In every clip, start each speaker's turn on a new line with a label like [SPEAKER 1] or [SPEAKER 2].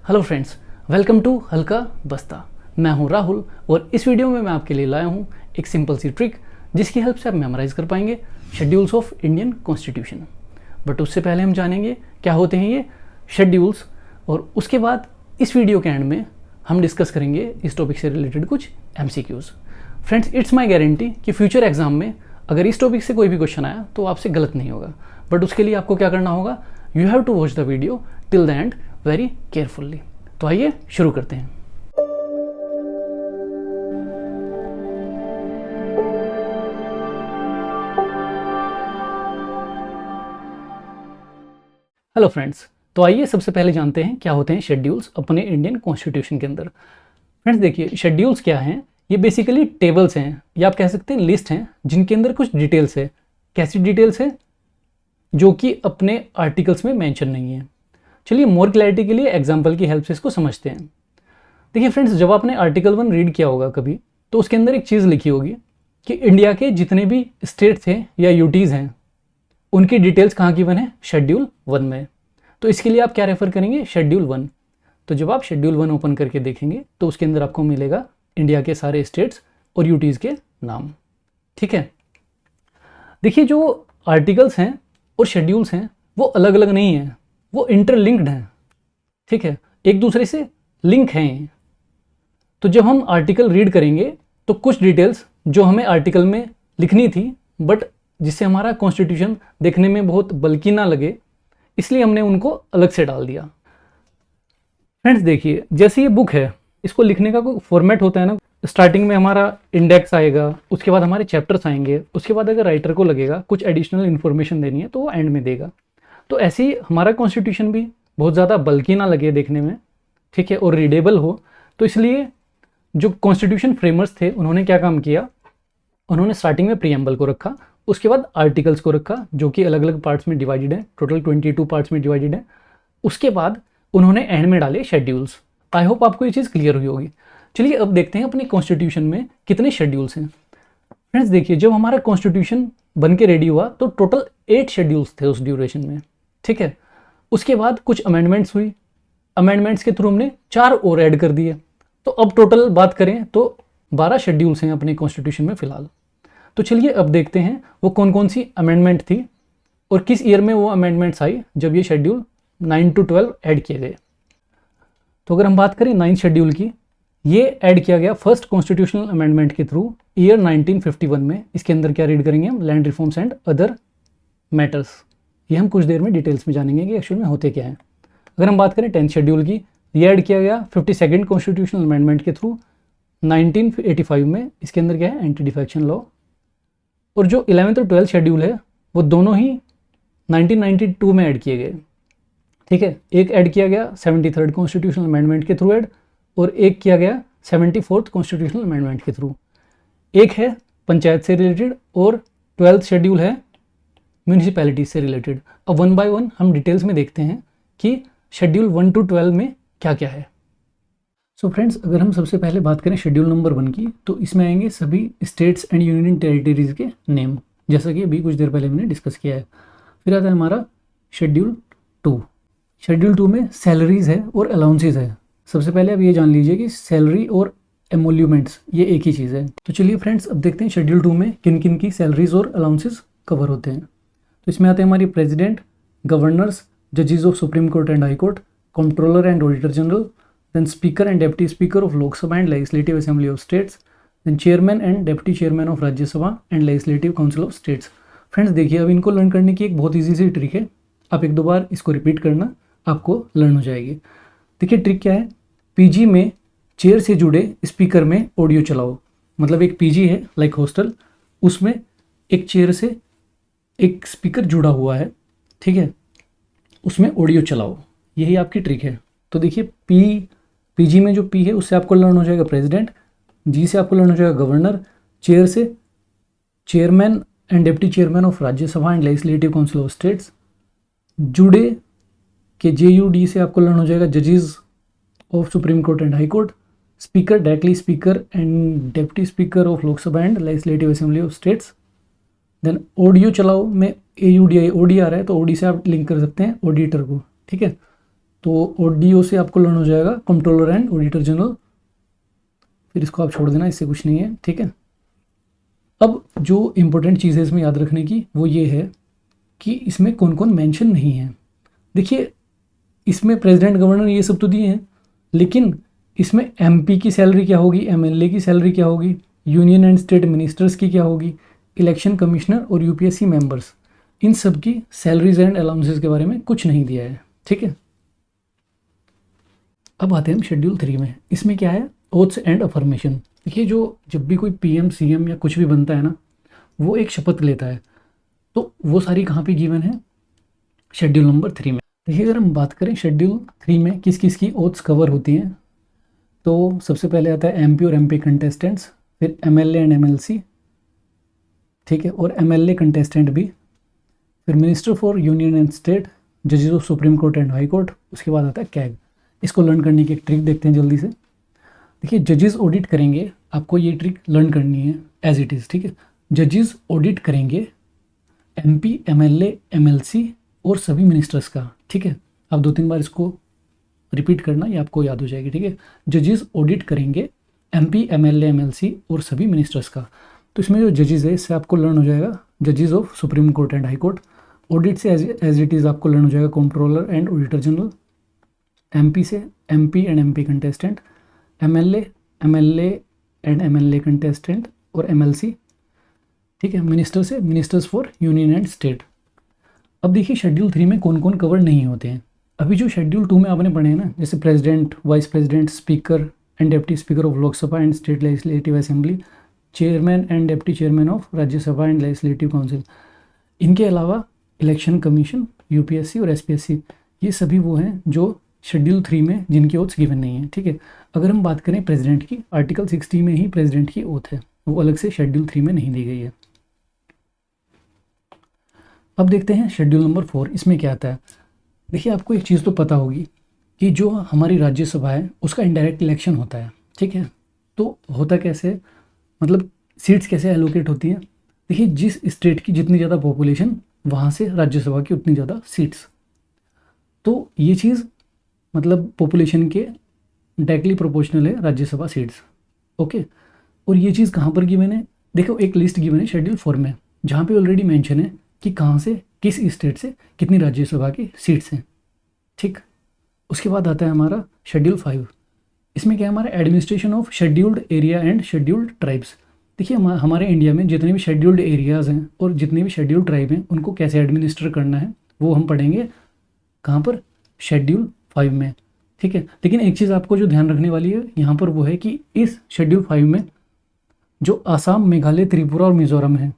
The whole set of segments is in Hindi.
[SPEAKER 1] हेलो फ्रेंड्स, वेलकम टू हल्का बस्ता। मैं हूं राहुल और इस वीडियो में मैं आपके लिए लाया हूं एक सिंपल सी ट्रिक जिसकी हेल्प से आप मेमोराइज कर पाएंगे schedules of Indian constitution. But उससे पहले हम जानेंगे क्या होते हैं ये शेड्यूल्स, और उसके बाद इस वीडियो के एंड में हम डिस्कस करेंगे इस टॉपिक से रिलेटेड कुछ MCQs। Friends, it's my guarantee कि फ्यूचर एग्जाम में अगर इस टॉपिक से कोई भी क्वेश्चन आया तो आपसे गलत नहीं होगा। बट उसके लिए आपको क्या करना होगा, you have to watch the video till the end very carefully. तो आइए शुरू करते हैं। हेलो फ्रेंड्स, तो आइए सबसे पहले जानते हैं क्या होते हैं शेड्यूल्स अपने इंडियन कॉन्स्टिट्यूशन के अंदर। फ्रेंड्स देखिए, शेड्यूल्स क्या हैं, ये बेसिकली टेबल्स हैं या आप कह सकते हैं लिस्ट हैं जिनके अंदर कुछ डिटेल्स है। कैसी डिटेल्स है? जो कि अपने आर्टिकल्स में मेंशन नहीं है। चलिए मोर क्लैरिटी के लिए एग्जांपल की हेल्प से इसको समझते हैं। देखिए फ्रेंड्स, जब आपने आर्टिकल 1 रीड किया होगा कभी, तो उसके अंदर एक चीज़ लिखी होगी कि इंडिया के जितने भी स्टेट्स हैं या यूटीज़ हैं उनकी डिटेल्स कहाँ गिवन है, शेड्यूल 1 में। तो इसके लिए आप क्या रेफर करेंगे, शेड्यूल 1। तो जब आप शेड्यूल 1 ओपन करके देखेंगे तो उसके अंदर आपको मिलेगा इंडिया के सारे स्टेट्स और यूटीज़ के नाम। ठीक है, देखिए जो आर्टिकल्स हैं और शेड्यूल्स हैं वो अलग अलग नहीं हैं, वो इंटरलिंक्ड हैं। ठीक है, एक दूसरे से लिंक हैं। तो जब हम आर्टिकल रीड करेंगे तो कुछ डिटेल्स जो हमें आर्टिकल में लिखनी थी बट जिससे हमारा कॉन्स्टिट्यूशन देखने में बहुत बल्कि ना लगे, इसलिए हमने उनको अलग से डाल दिया। फ्रेंड्स देखिए, जैसे ये बुक है, इसको लिखने का कोई फॉर्मेट होता है ना। स्टार्टिंग में हमारा इंडेक्स आएगा, उसके बाद हमारे चैप्टर्स आएंगे, उसके बाद अगर राइटर को लगेगा कुछ एडिशनल इन्फॉर्मेशन देनी है तो वो एंड में देगा। तो ऐसे ही हमारा कॉन्स्टिट्यूशन भी बहुत ज़्यादा बल्कि ना लगे देखने में, ठीक है, और रीडेबल हो। तो इसलिए जो कॉन्स्टिट्यूशन फ्रेमर्स थे उन्होंने क्या काम किया, उन्होंने स्टार्टिंग में प्रीएम्बल को रखा, उसके बाद आर्टिकल्स को रखा जो कि अलग अलग पार्ट्स में डिवाइडेड है, टोटल 22 पार्ट्स में डिवाइडेड है। उसके बाद उन्होंने एंड में डाले शेड्यूल्स। आई होप आपको ये चीज़ क्लियर हुई होगी। चलिए अब देखते हैं अपने कॉन्स्टिट्यूशन में कितने शेड्यूल्स हैं। फ्रेंड्स देखिए, जब हमारा कॉन्स्टिट्यूशन बन के रेडी हुआ तो टोटल 8 शेड्यूल्स थे उस ड्यूरेशन में। ठीक है, उसके बाद कुछ अमेंडमेंट्स हुई, अमेंडमेंट्स के थ्रू हमने 4 और ऐड कर दिए। तो अब टोटल बात करें तो 12 शेड्यूल्स हैं अपने कॉन्स्टिट्यूशन में फ़िलहाल। तो चलिए अब देखते हैं वो कौन कौन सी अमेंडमेंट थी और किस ईयर में वो अमेंडमेंट्स आई जब ये शेड्यूल 9 to 12 ऐड किए गए। तो अगर हम बात करें 9th शेड्यूल की, ये ऐड किया गया फर्स्ट कॉन्स्टिट्यूशनल अमेंडमेंट के थ्रू ईयर 1951 में। इसके अंदर क्या रीड करेंगे हम, land reforms and other matters. ये हम कुछ देर में डिटेल्स में जानेंगे कि एक्चुअल में होते क्या है। अगर हम बात करें 10th शेड्यूल की, ये ऐड किया गया 52nd कॉन्स्टिट्यूशनल अमेंडमेंट के थ्रू 1985 में। इसके अंदर क्या है, एंटी डिफेक्शन लॉ। और जो 11th और 12th शेड्यूल है वो दोनों ही 1992 में ऐड किए गए। ठीक है, एक ऐड किया गया 73rd कॉन्स्टिट्यूशनल अमेंडमेंट के थ्रू ऐड, और एक किया गया 74th कॉन्स्टिट्यूशनल अमेंडमेंट के थ्रू। एक है पंचायत से रिलेटेड और 12th शेड्यूल है म्यूनिसिपैलिटी से रिलेटेड। अब 1 by 1 हम डिटेल्स में देखते हैं कि शेड्यूल 1 to 12 में क्या क्या है। सो फ्रेंड्स, अगर हम सबसे पहले बात करें शेड्यूल नंबर 1 की, तो इसमें आएंगे सभी स्टेट्स एंड यूनियन टेरिटरीज़ के नेम, जैसा कि अभी कुछ देर पहले हमने डिस्कस किया है। फिर आता है हमारा शेड्यूल 2। शेड्यूल 2 में सैलरीज है और अलाउंसेज है। सबसे पहले अब ये जान लीजिए कि सैलरी और एमोल्यूमेंट्स ये एक ही चीज़ है। तो चलिए फ्रेंड्स, अब देखते हैं शेड्यूल 2 में किन किन की सैलरीज और अलाउंसेज कवर होते हैं। तो इसमें आते हैं हमारी प्रेसिडेंट, गवर्नर्स, जजेस of Supreme Court and High Court, controller and auditor general, then speaker and deputy speaker of Lok Sabha and legislative assembly of states, then chairman and deputy chairman of Rajya Sabha and legislative council of states. Friends देखिए, अब इनको लर्न करने की एक बहुत ईजी सी ट्रिक है। आप 1-2 बार इसको रिपीट करना, आपको लर्न हो जाएगी। देखिए ट्रिक क्या है, पीजी में चेयर से जुड़े स्पीकर में ऑडियो चलाओ। मतलब एक पीजी है लाइक हॉस्टल, उसमें एक चेयर से एक स्पीकर जुड़ा हुआ है, ठीक है, उसमें ऑडियो चलाओ। यही आपकी ट्रिक है। तो देखिए पीजी में जो पी है उससे आपको लर्न हो जाएगा प्रेसिडेंट, जी से आपको लर्न हो जाएगा गवर्नर, चेयर से chairman and deputy chairman of Rajya Sabha and legislative council of states, जुड़े के JUD से आपको लर्न हो जाएगा जजेस of Supreme Court and High Court, speaker directly speaker and deputy speaker of Lok Sabha and legislative assembly of states. Then audio चलाओ में AUDI, OD आ रहा है तो OD से आप लिंक कर सकते हैं ऑडिटर को। ठीक है, तो ODO से आपको लर्न हो जाएगा कंट्रोलर एंड ऑडिटर जनरल, फिर इसको आप छोड़ देना, इससे कुछ नहीं है, ठीक है। अब जो इम्पोर्टेंट चीज़ है इसमें याद रखने की वो ये है कि इसमें कौन कौन मेंशन नहीं है। देखिए इसमें प्रेसिडेंट, गवर्नर ये सब तो दिए हैं, लेकिन इसमें MP की सैलरी क्या होगी, MLA की सैलरी क्या होगी, यूनियन एंड स्टेट मिनिस्टर्स की क्या होगी, इलेक्शन कमिश्नर और UPSC मेंबर्स, इन सब की सैलरीज एंड अलाउंसेस के बारे में कुछ नहीं दिया है, ठीक है। अब आते हैं हम शेड्यूल 3 में। इसमें क्या है, ओथ्स एंड अफर्मेशन। देखिए जब भी कोई PM CM या कुछ भी बनता है ना, वो एक शपथ लेता है, तो वो सारी कहाँ पे गिवन है, शेड्यूल नंबर 3 में। देखिए अगर हम बात करें शेड्यूल 3 में किस किस की ओथ्स कवर होती हैं, तो सबसे पहले आता है MP और MP कंटेस्टेंट्स, फिर MLA एंड MLC, ठीक है, और MLA कंटेस्टेंट भी, फिर minister for union and state, जजेस of Supreme Court and High Court, उसके बाद आता है CAG। इसको लर्न करने की एक ट्रिक देखते हैं जल्दी से। देखिए जजेस ऑडिट करेंगे, आपको ये ट्रिक लर्न करनी है एज इट इज़, ठीक है। जजेस ऑडिट करेंगे MP, MLA, MLC और सभी मिनिस्टर्स का, ठीक है। आप 2-3 बार इसको रिपीट करना, ये आपको याद हो जाएगी, ठीक है। जजेस ऑडिट करेंगे MP, MLA, MLC और सभी मिनिस्टर्स का। तो इसमें जो जजेस है इससे आपको लर्न हो जाएगा जजेस of Supreme Court and High court. Audit से एज इट इज़ आपको लर्न हो जाएगा controller and auditor general. MP से MP and MP contestant, MLA, MLA and MLA contestant और MLC, ठीक है। मिनिस्टर से ministers for union and state. अब देखिए शेड्यूल 3 में कौन कौन कवर नहीं होते हैं। अभी जो शेड्यूल 2 में आपने पढ़े हैं ना, जैसे president, vice president, speaker and deputy speaker of Lok Sabha and state legislative assembly, chairman and deputy chairman of Rajya Sabha and legislative council, इनके अलावा इलेक्शन कमीशन, UPSC और SPSC, ये सभी वो हैं जो शेड्यूल 3 में जिनकी ओथ्स गिवन नहीं है, ठीक है। अगर हम बात करें प्रेसिडेंट की, आर्टिकल 60 में ही प्रेसिडेंट की ओथ है, वो अलग से शेड्यूल 3 में नहीं दी गई है। अब देखते हैं शेड्यूल नंबर 4, इसमें क्या आता है। देखिए आपको एक चीज़ तो पता होगी कि जो हमारी राज्यसभा है उसका इनडायरेक्ट इलेक्शन होता है, ठीक है। तो होता कैसे, मतलब सीट्स कैसे एलोकेट होती हैं। देखिए जिस स्टेट की जितनी ज़्यादा पॉपुलेशन, वहाँ से राज्यसभा की उतनी ज़्यादा सीट्स। तो ये चीज़ मतलब पॉपुलेशन के डायरेक्टली प्रोपोर्शनल है राज्यसभा सीट्स, ओके। और ये चीज़ कहाँ पर गिवन है, देखो एक लिस्ट गिवन है शेड्यूल 4 में, जहाँ पे ऑलरेडी मेंशन है कि कहाँ से, किस स्टेट से कितनी राज्यसभा की सीट्स हैं, ठीक। उसके बाद आता है हमारा शेड्यूल 5। इसमें क्या है, हमारा administration of scheduled area and scheduled tribes. देखिए हमारे इंडिया में जितने भी शेड्यूल्ड एरियाज़ हैं और जितने भी शेड्यूल्ड ट्राइब हैं, उनको कैसे एडमिनिस्टर करना है वो हम पढ़ेंगे कहाँ पर, शेड्यूल 5 में, ठीक है। लेकिन एक चीज़ आपको जो ध्यान रखने वाली है यहाँ पर वो है कि इस शेड्यूल 5 में जो आसाम, मेघालय, त्रिपुरा और मिजोरम है,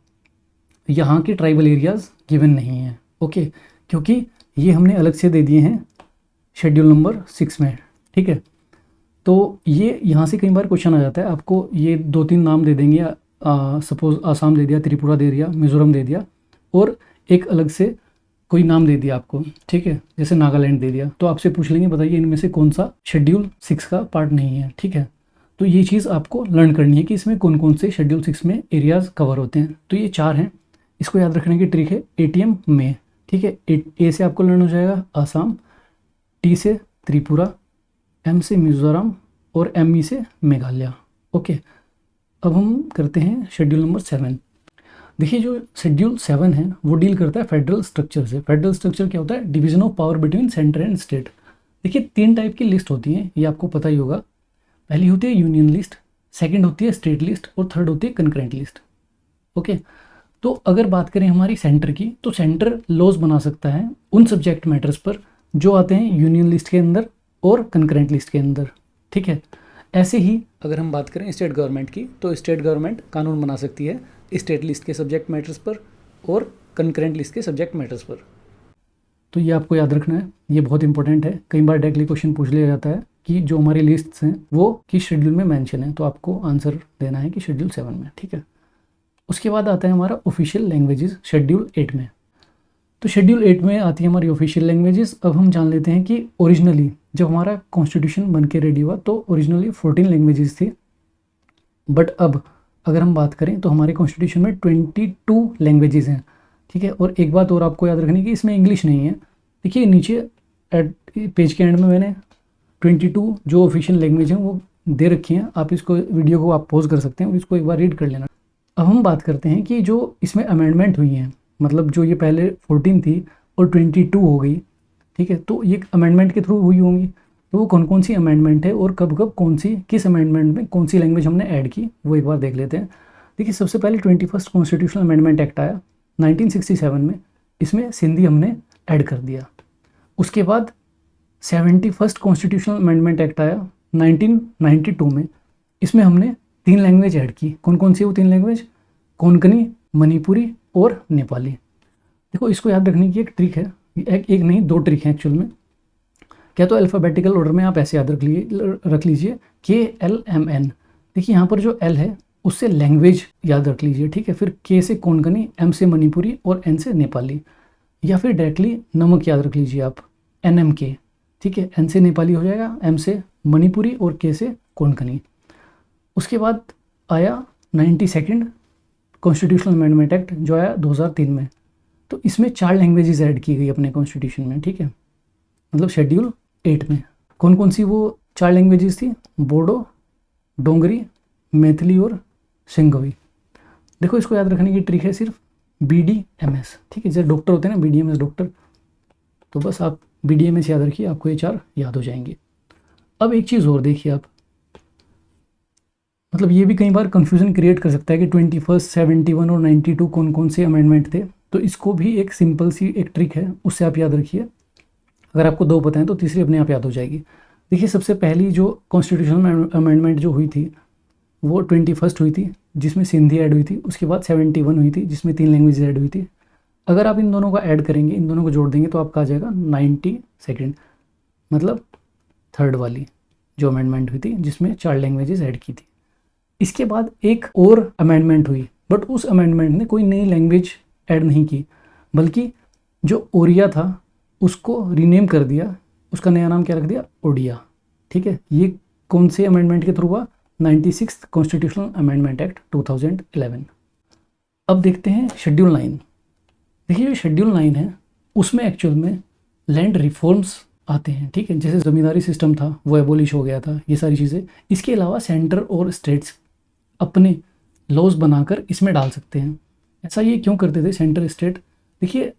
[SPEAKER 1] यहाँ के ट्राइबल एरियाज़ गिवन नहीं हैं, ओके, क्योंकि ये हमने अलग से दे दिए हैं शेड्यूल नंबर 6 में, ठीक है। तो ये यहाँ से कई बार क्वेश्चन आ जाता है, आपको ये 2-3 नाम दे देंगे, सपोज आसाम दे दिया, त्रिपुरा दे दिया, मिजोरम दे दिया और एक अलग से कोई नाम दे दिया आपको, ठीक है, जैसे नागालैंड दे दिया, तो आपसे पूछ लेंगे बताइए इनमें से कौन सा शेड्यूल 6 का पार्ट नहीं है, ठीक है। तो ये चीज़ आपको लर्न करनी है कि इसमें कौन कौन से शेड्यूल 6 में एरियाज़ कवर होते हैं। तो ये 4 हैं, इसको याद रखने की ट्रिक है ATM में, ठीक है। A से आपको लर्न हो जाएगा आसाम, T से त्रिपुरा, M से मिजोरम और ME से मेघालय, ओके। अब हम करते हैं शेड्यूल नंबर 7। देखिए जो शेड्यूल 7 है वो डील करता है फेडरल स्ट्रक्चर से। फेडरल स्ट्रक्चर क्या होता है, division of power between centre and state. देखिए 3 टाइप की लिस्ट होती हैं, ये आपको पता ही होगा। पहली होती है यूनियन लिस्ट, सेकंड होती है स्टेट लिस्ट और थर्ड होती है कंकरेंट लिस्ट, ओके। तो अगर बात करें हमारी सेंटर की, तो सेंटर लॉज बना सकता है उन सब्जेक्ट मैटर्स पर जो आते हैं यूनियन लिस्ट के अंदर और कंकरेंट लिस्ट के अंदर, ठीक है। ऐसे ही अगर हम बात करें स्टेट गवर्नमेंट की, तो स्टेट गवर्नमेंट कानून बना सकती है स्टेट लिस्ट के सब्जेक्ट मैटर्स पर और कंकरेंट लिस्ट के सब्जेक्ट मैटर्स पर। तो ये आपको याद रखना है, ये बहुत इंपॉर्टेंट है। कई बार डायरेक्टली क्वेश्चन पूछ लिया जाता है कि जो हमारी लिस्ट्स हैं वो किस शेड्यूल में मेंशन है, तो आपको आंसर देना है कि शेड्यूल 7 में, ठीक है। उसके बाद आता है हमारा ऑफिशियल लैंग्वेजेस शेड्यूल 8 में। तो शेड्यूल 8 में आती है हमारी ऑफिशियल लैंग्वेजेस। अब हम जान लेते हैं कि ओरिजिनली जब हमारा कॉन्स्टिट्यूशन बन के रेडी हुआ तो ओरिजिनली 14 लैंग्वेजेस थी, बट अब अगर हम बात करें तो हमारे कॉन्स्टिट्यूशन में 22 लैंग्वेजेस हैं, ठीक है। और एक बात और आपको याद रखनी कि इसमें इंग्लिश नहीं है। देखिए नीचे एट पेज के एंड में मैंने 22 जो ऑफिशियल लैंग्वेज हैं वो दे रखी हैं। आप इसको वीडियो को आप पॉज कर सकते हैं और इसको एक बार रीड कर लेना। अब हम बात करते हैं कि जो इसमें अमेंडमेंट हुई हैं, मतलब जो ये पहले 14 थी और 22 हो गई, ठीक है, तो ये अमेंडमेंट के थ्रू हुई होंगी। तो वो कौन कौन सी अमेंडमेंट है और कब कब कौन सी किस अमेंडमेंट में कौन सी लैंग्वेज हमने ऐड की, वो एक बार देख लेते हैं। देखिए, सबसे पहले 21st कॉन्स्टिट्यूशनल अमेंडमेंट एक्ट आया 1967 में, इसमें सिंधी हमने ऐड कर दिया। उसके बाद 71st कॉन्स्टिट्यूशनल अमेंडमेंट एक्ट आया 1992 में, इसमें हमने 3 लैंग्वेज ऐड की। कौन कौन सी वो 3 लैंग्वेज? कोंकणी, मणिपुरी और नेपाली। देखो, इसको याद रखने की एक ट्रिक है, एक नहीं 2 ट्रिक है एक्चुअल में। क्या तो अल्फ़ाबेटिकल ऑर्डर में आप ऐसे याद रख लीजिए KLMN। देखिए यहाँ पर जो L है उससे लैंग्वेज याद रख लीजिए, ठीक है। फिर K से कोंकणी, M से मणिपुरी और N से नेपाली, या फिर डायरेक्टली नमक याद रख लीजिए आप NMK, ठीक है। N से नेपाली हो जाएगा, M से मणिपुरी और K से कोंकणी। उसके बाद आया 92nd कॉन्स्टिट्यूशनल अमेंडमेंट एक्ट जो आया 2003 में। तो इसमें 4 लैंग्वेजेस ऐड की गई अपने कॉन्स्टिट्यूशन में, ठीक है, मतलब शेड्यूल 8 में। कौन कौन सी वो 4 लैंग्वेजेस थी? बोडो, डोंगरी, मैथिली और सिंघवी। देखो, इसको याद रखने की ट्रिक है सिर्फ BDMS, ठीक है। जैसे डॉक्टर होते हैं ना, BDMS डॉक्टर, तो बस आप BDMS याद रखिए, आपको ये 4 याद हो जाएंगे। अब एक चीज़ और देखिए आप, मतलब ये भी कई बार कन्फ्यूज़न क्रिएट कर सकता है कि 21st, 71 और 92 कौन कौन से अमेंडमेंट थे। तो इसको भी एक सिंपल सी एक ट्रिक है, उससे आप याद रखिए। अगर आपको 2 पता है तो तीसरी अपने आप याद हो जाएगी। देखिए, सबसे पहली जो कॉन्स्टिट्यूशनल अमेंडमेंट जो हुई थी वो 21st हुई थी, जिसमें सिंधी ऐड हुई थी। उसके बाद 71 हुई थी, जिसमें 3 लैंग्वेज ऐड हुई थी। अगर आप इन दोनों का ऐड करेंगे, इन दोनों को जोड़ देंगे, तो आपका आ जाएगा 92nd, मतलब 3rd वाली जो अमेंडमेंट हुई थी, जिसमें 4 लैंग्वेजेस ऐड की थी। इसके बाद एक और अमेंडमेंट हुई, बट उस अमेंडमेंट ने कोई नई लैंग्वेज ऐड नहीं की, बल्कि जो ओरिया था उसको रीनेम कर दिया, उसका नया नाम क्या रख दिया? ओडिया, ठीक है। ये कौन से अमेंडमेंट के थ्रू हुआ? 96th constitutional amendment act 2011। अब देखते हैं शेड्यूल 9। देखिए, जो शेड्यूल 9 है उसमें एक्चुअल में लैंड रिफॉर्म्स आते हैं, ठीक है। जैसे ज़मींदारी सिस्टम था वो एबोलिश हो गया था, ये सारी चीज़ें। इसके अलावा सेंटर और स्टेट्स अपने लॉज बनाकर इसमें डाल सकते हैं। ऐसा ये क्यों करते थे सेंटर स्टेट? देखिए,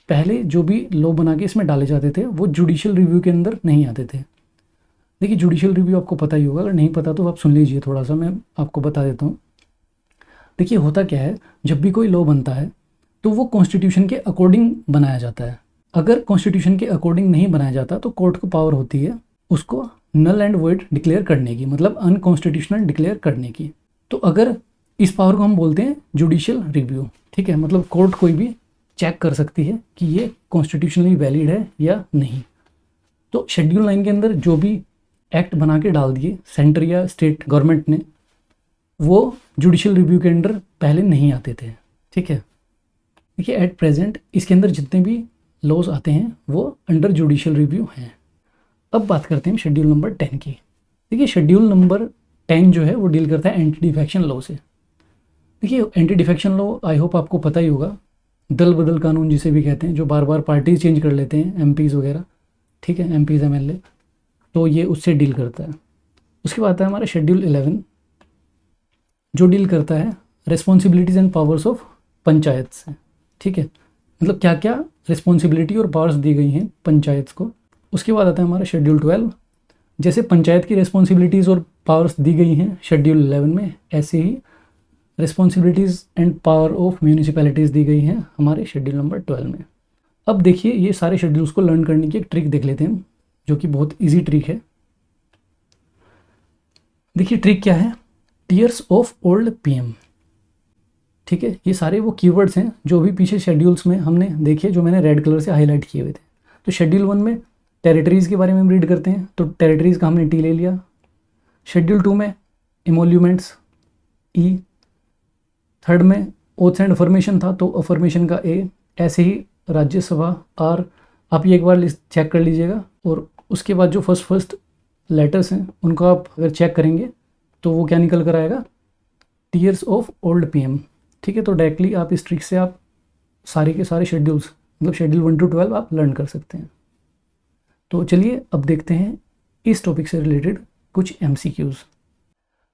[SPEAKER 1] पहले जो भी लॉ बना के इसमें डाले जाते थे वो जुडिशियल रिव्यू के अंदर नहीं आते थे। देखिए, जुडिशियल रिव्यू आपको पता ही होगा, अगर नहीं पता तो आप सुन लीजिए, थोड़ा सा मैं आपको बता देता हूँ। देखिए, होता क्या है, जब भी कोई लॉ बनता है तो वो कॉन्स्टिट्यूशन के अकॉर्डिंग बनाया जाता है। अगर कॉन्स्टिट्यूशन के अकॉर्डिंग नहीं बनाया जाता तो कोर्ट को पावर होती है उसको नल एंड वॉइड डिक्लेयर करने की, मतलब अनकॉन्स्टिट्यूशनल डिक्लेयर करने की। तो अगर इस पावर को हम बोलते हैं जुडिशियल रिव्यू, ठीक है। मतलब कोर्ट कोई भी चेक कर सकती है कि ये कॉन्स्टिट्यूशनली वैलिड है या नहीं। तो शेड्यूल 9 के अंदर जो भी एक्ट बना के डाल दिए सेंटर या स्टेट गवर्नमेंट ने, वो जुडिशियल रिव्यू के अंदर पहले नहीं आते थे, ठीक है। देखिए, एट प्रेजेंट इसके अंदर जितने भी लॉज आते हैं वो अंडर जुडिशियल रिव्यू हैं। अब बात करते हैं शेड्यूल नंबर 10 की। देखिए, शेड्यूल नंबर 10 जो है वो डील करता है एंटी डिफेक्शन लॉ से। देखिए, anti defection law I hope आपको पता ही होगा, दल बदल कानून जिसे भी कहते हैं, जो बार बार पार्टीज चेंज कर लेते हैं, MPs वगैरह, ठीक है, MPs MLA, तो ये उससे डील करता है। उसके बाद आता है हमारा शेड्यूल 11 जो डील करता है responsibilities and powers of panchayat से, ठीक है। मतलब क्या क्या रिस्पॉन्सिबिलिटी और पावर्स दी गई हैं पंचायत को। उसके बाद आता है हमारा शेड्यूल 12, जैसे पंचायत की रिस्पॉन्सिबिलिटीज़ और पावर्स दी गई हैं शेड्यूल 11 में, ऐसे ही responsibilities and power of municipalities दी गई हैं हमारे शेड्यूल नंबर 12 में। अब देखिए, ये सारे शेड्यूल्स को लर्न करने की एक ट्रिक देख लेते हैं, जो कि बहुत ईजी ट्रिक है। देखिए, ट्रिक क्या है? टीयर्स ऑफ ओल्ड PM, ठीक है। ये सारे वो कीवर्ड्स हैं जो भी पीछे शेड्यूल्स में हमने देखे, जो मैंने रेड कलर से हाईलाइट किए हुए थे। तो शेड्यूल 1 में टेरिटरीज़ के बारे में हम रीड करते हैं, तो टेरिटरीज़ का हमने T ले लिया। शेड्यूल 2 में इमोल्यूमेंट्स E, 3rd में ओथ्स एंड अफर्मेशन था, तो अफर्मेशन का A, ऐसे ही राज्यसभा R। आप ये एक बार लिस्ट चेक कर लीजिएगा। और उसके बाद जो फर्स्ट लेटर्स हैं उनको आप अगर चेक करेंगे तो वो क्या निकल कर आएगा? टीयर्स ऑफ ओल्ड PM, ठीक है। तो डायरेक्टली आप इस ट्रिक से आप सारे के सारे शेड्यूल्स, मतलब शेड्यूल 1 to 12 आप लर्न कर सकते हैं। तो चलिए अब देखते हैं इस टॉपिक से रिलेटेड कुछ MCQs।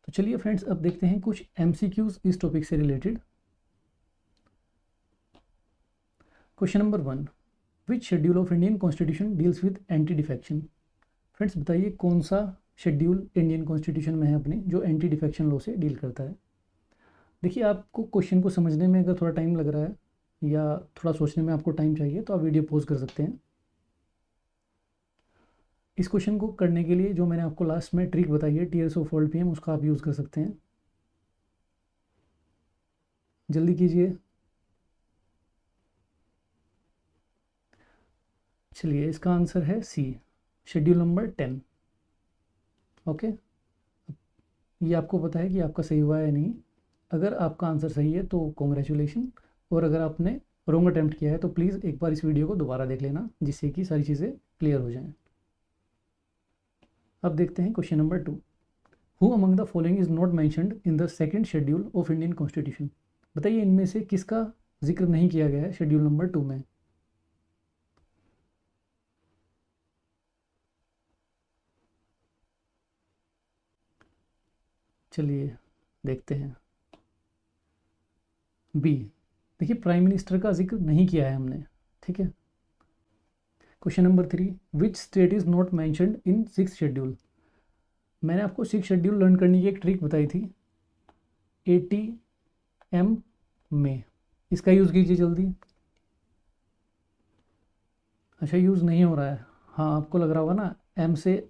[SPEAKER 1] तो चलिए फ्रेंड्स अब देखते हैं कुछ MCQs इस टॉपिक से related. Question number 1, which schedule of Indian constitution deals with anti defection. Friends बताइए कौन सा शेड्यूल इंडियन कॉन्स्टिट्यूशन में है अपने जो एंटी डिफेक्शन लॉ से डील करता है। देखिए आपको क्वेश्चन को समझने में अगर थोड़ा टाइम लग रहा है या थोड़ा सोचने में आपको टाइम चाहिए तो आप वीडियो पॉज कर सकते हैं। इस क्वेश्चन को करने के लिए जो मैंने आपको लास्ट में ट्रिक बताई है TRSO-PM उसका आप यूज़ कर सकते हैं। जल्दी कीजिए। चलिए इसका आंसर है सी, शेड्यूल नंबर 10। ओके, ये आपको पता है कि आपका सही हुआ है या नहीं। अगर आपका आंसर सही है तो कॉन्ग्रेचुलेशन, और अगर आपने रॉन्ग अटैम्प्ट किया है तो प्लीज़ एक बार इस वीडियो को दोबारा देख लेना जिससे कि सारी चीज़ें क्लियर हो जाएं। अब देखते हैं question number 2, who among the following is not mentioned in the second schedule of Indian constitution. बताइए इनमें से किसका जिक्र नहीं किया गया है शेड्यूल नंबर 2 में। चलिए देखते हैं। बी, देखिए प्राइम मिनिस्टर का जिक्र नहीं किया है हमने, ठीक है। Question number 3, which state is not mentioned in 6th schedule. मैंने आपको 6th शेड्यूल लर्न करने की एक ट्रिक बताई थी, ATM में, इसका यूज़ कीजिए जल्दी। अच्छा यूज़ नहीं हो रहा है, हाँ आपको लग रहा होगा ना M से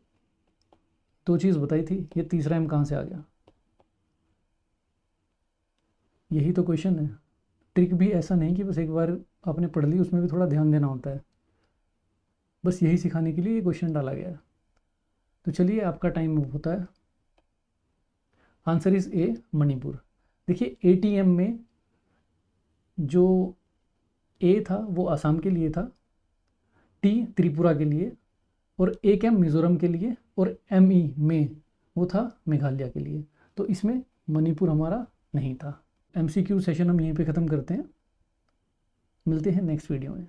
[SPEAKER 1] 2 चीज़ बताई थी, ये तीसरा M कहाँ से आ गया। यही तो क्वेश्चन है। ट्रिक भी ऐसा नहीं कि बस एक बार आपने पढ़ ली, उसमें भी थोड़ा ध्यान देना होता है। बस यही सिखाने के लिए ये क्वेश्चन डाला गया है। तो चलिए आपका टाइम होता है। Answer is a, Manipur. देखिए ATM में जो ए था वो आसाम के लिए था, T त्रिपुरा के लिए, और ACM मिज़ोरम के लिए, और ME में वो था मेघालय के लिए। तो इसमें मणिपुर हमारा नहीं था। MCQ सेशन हम यहीं पे ख़त्म करते हैं, मिलते हैं नेक्स्ट वीडियो में।